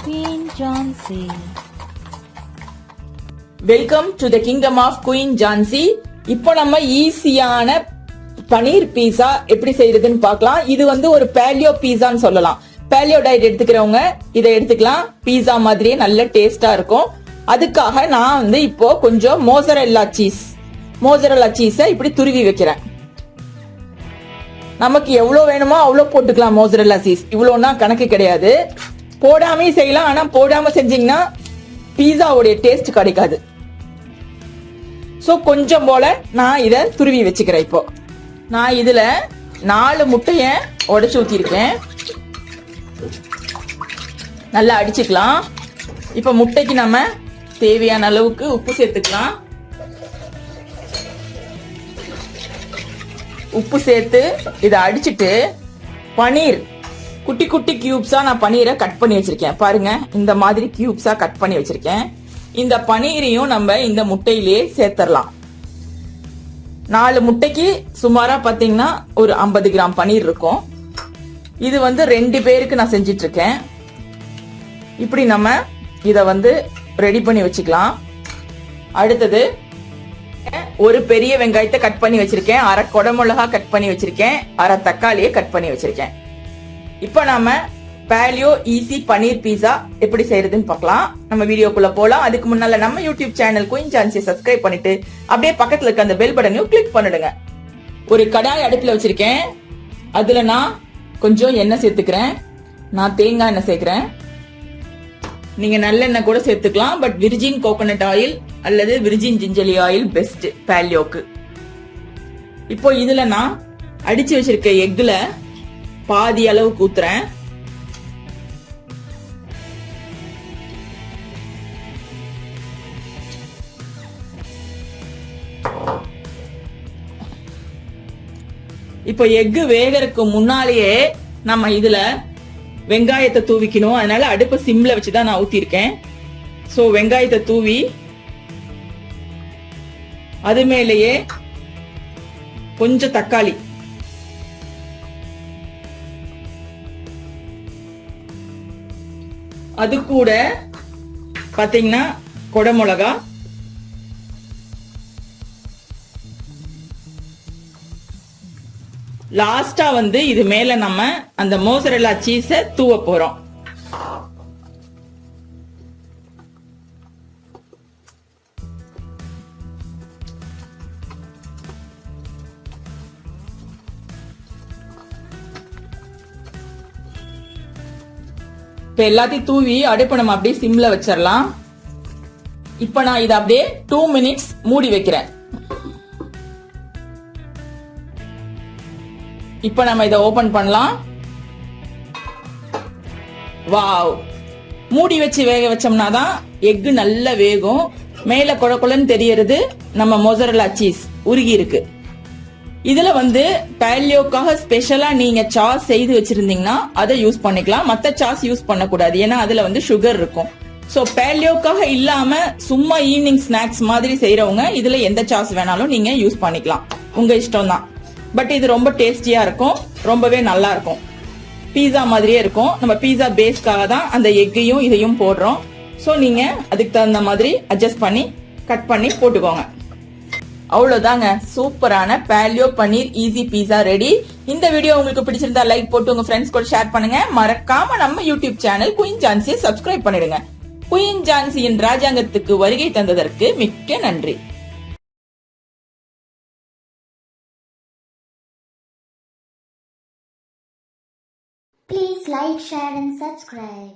Queen Jansi. Welcome to the kingdom of queen Jhansi. இப்போ நம்ம ஈஸியான பனீர் பீஸா எப்படி செய்யறதுன்னு பார்க்கலாம். இது வந்து ஒரு பேலியோ பீஸான்னு சொல்லலாம். பேலியோ டயட் எடுத்துக்கிறவங்க இதை எடுத்துக்கலாம். பீஸா மாதிரியே நல்ல டேஸ்டா இருக்கும். அதுக்காக நான் வந்து இப்போ கொஞ்சம் மோசரெல்லா சீஸை இப்படி துருவி வைக்கிறேன். நமக்கு எவ்வளவு வேணுமோ அவ்வளவு போட்டுக்கலாம். மோசரெல்லா சீஸ் இவ்வளவுனா கணக்கு கிடையாது. போடாமே செய்யலாம். ஆனா போடாம செஞ்சீங்கன்னா பீஸாவுடைய டேஸ்ட் கிடைக்காது. சோ கொஞ்சம் போல நான் இத துருவி வச்சுக்கிறேன். இப்போ நான் இதுல 4 முட்டைய உடைச்சு ஊத்திருக்கேன். நல்லா அடிச்சுக்கலாம். இப்ப முட்டைக்கு நம்ம தேவையான அளவுக்கு உப்பு சேர்த்துக்கலாம். உப்பு சேர்த்து இதை அடிச்சுட்டு பனீர் குட்டி குட்டி கியூப்ஸா நான் பனீரை கட் பண்ணி வச்சிருக்கேன். பாருங்க, இந்த மாதிரி கியூப்ஸா கட் பண்ணி வச்சிருக்கேன். இந்த பனீரையும் நம்ம இந்த முட்டையிலேயே சேர்த்தரலாம். 4 முட்டைக்கு சுமாரா பாத்தீங்கன்னா ஒரு 50 கிராம் பனீர் இருக்கும். இது வந்து 2 பேருக்கு நான் செஞ்சிட்டு இருக்கேன். இப்படி நம்ம இத வந்து ரெடி பண்ணி வச்சுக்கலாம். அடுத்தது ஒரு பெரிய வெங்காயத்தை கட் பண்ணி வச்சிருக்கேன். அரை குடமிளகா கட் பண்ணி வச்சிருக்கேன். அரை தக்காளியை கட் பண்ணி வச்சிருக்கேன். இப்ப நாம பேலியோ ஈஸி பனீர் பீஸா எப்படி செய்யறதுன்னு பார்க்கலாம். நம்ம வீடியோக்குள்ள போலாம். அதுக்கு முன்னால நம்ம யூடியூப் சேனல் குயின் ஜான்சியை சப்ஸ்கிரைப் பண்ணிட்டு அப்படியே பக்கத்துல இருக்க அந்த பெல் பட்டனையும் கிளிக் பண்ணிடுங்க. ஒரு கடாய் அடுப்புல வச்சிருக்கேன். அதுல நான் கொஞ்சம் எண்ணெய் சேர்த்துக்கிறேன். நான் தேங்காய் எண்ணெய் சேர்க்கிறேன். நீங்க நல்லெண்ணெய் கூட சேர்த்துக்கலாம். பட் விர்ஜின் கோகோனட் ஆயில் அல்லது விர்ஜின் ஜிஞ்சலி ஆயில் பெஸ்ட் பேலியோக்கு. இப்போ இதுல நான் அடிச்சு வச்சிருக்க எக்ல பாதி அளவுக்கு ஊத்துறேன். இப்போ எக்கு வேகறதுக்கு முன்னாலேயே நம்ம இதுல வெங்காயத்தை தூவிக்கணும். அதனால அடுப்பை சிம்ல வச்சுதான் நான் ஊத்திருக்கேன். சோ வெங்காயத்தை தூவி அது மேலேயே கொஞ்சம் தக்காளி, அது கூட பாத்தீங்கன்னா குடமிளகா, லாஸ்டா வந்து இது மேல நம்ம அந்த மோசரெல்லா சீஸை தூவ போறோம். இப்ப எல்லாத்தையும் தூவி அடுப்பை நம்ம அப்படியே சிம்ல வச்சிடலாம். இப்ப நான் இதை அப்படியே 2 மினிட்ஸ் மூடி வைக்கிறேன். இப்ப நம்ம இதை ஓபன் பண்ணலாம். வாவ், மூடி வச்சு வேக வச்சோம்னா தான் எக்கு நல்லா வேகும். மேல கொழ கொழன்னு தெரியறது நம்ம மொசரெல்லா சீஸ் உருகி இருக்கு. இதுல வந்து பேலியோக்காக ஸ்பெஷலா நீங்க சாஸ் செய்து வச்சிருந்தீங்கன்னா அதை யூஸ் பண்ணிக்கலாம். மத்த சாஸ் யூஸ் பண்ணக்கூடாது. ஏன்னா அதுல வந்து சுகர் இருக்கும். சோ பேலியோக்காக இல்லாம சும்மா ஈவினிங் ஸ்நாக்ஸ் மாதிரி செய்யறவங்க இதுல எந்த சாஸ் வேணாலும் நீங்க யூஸ் பண்ணிக்கலாம். உங்க இஷ்டம் தான். பட் இது ரொம்ப டேஸ்டியா இருக்கும். ரொம்பவே நல்லா இருக்கும். பீஸா மாதிரியே இருக்கும். நம்ம பீஸா பேஸ்க்காக தான் அந்த எக்கையும் இதையும் போடுறோம். சோ நீங்க அதுக்கு தகுந்த மாதிரி அட்ஜஸ்ட் பண்ணி கட் பண்ணி போட்டுக்கோங்க. அவ்வளவுதாங்க, சூப்பரான paleo paneer easy pizza ready. இந்த வீடியோ உங்களுக்கு பிடிச்சிருந்தா லைக் போட்டு உங்க ஃப்ரெண்ட்ஸ் கூட ஷேர் பண்ணுங்க. மறக்காம நம்ம யூடியூப் சேனல் குயின் ஜான்சியை சப்ஸ்கிரைப் பண்ணிடுங்க. குயின் ஜான்சியின் ராஜாங்கத்துக்கு வருகை தந்ததற்கு மிக்க நன்றி. Please like, share and subscribe.